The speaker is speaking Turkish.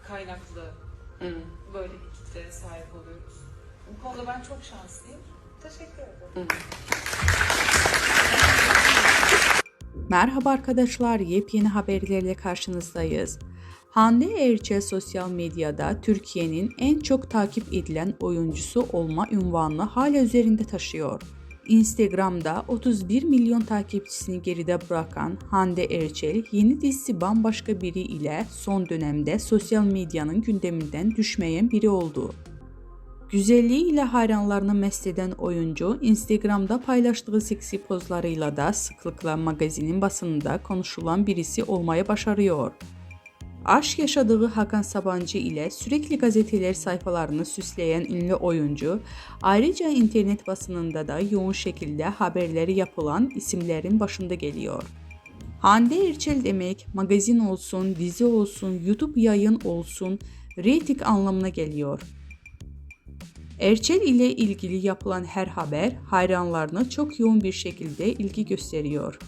kaynaklı böyle bir kitleye sahip oluyoruz. Bu konuda ben çok şanslıyım. Teşekkür ederim. Merhaba arkadaşlar, yepyeni haberlerle karşınızdayız. Hande Erçel sosyal medyada Türkiye'nin en çok takip edilen oyuncusu olma unvanını hala üzerinde taşıyor. Instagram'da 31 milyon takipçisini geride bırakan Hande Erçel, yeni dizisi Bambaşka Biri ile son dönemde sosyal medyanın gündeminden düşmeyen biri oldu. Güzelliğiyle hayranlarını mest eden oyuncu, Instagram'da paylaştığı seksi pozlarıyla da sıklıkla magazinin basınında konuşulan birisi olmaya başarıyor. Aşk yaşadığı Hakan Sabancı ile sürekli gazeteler sayfalarını süsleyen ünlü oyuncu, ayrıca internet basınında da yoğun şekilde haberleri yapılan isimlerin başında geliyor. Hande Erçel demek, magazin olsun, dizi olsun, YouTube yayın olsun, reyting anlamına geliyor. Erçel ile ilgili yapılan her haber hayranlarına çok yoğun bir şekilde ilgi gösteriyor.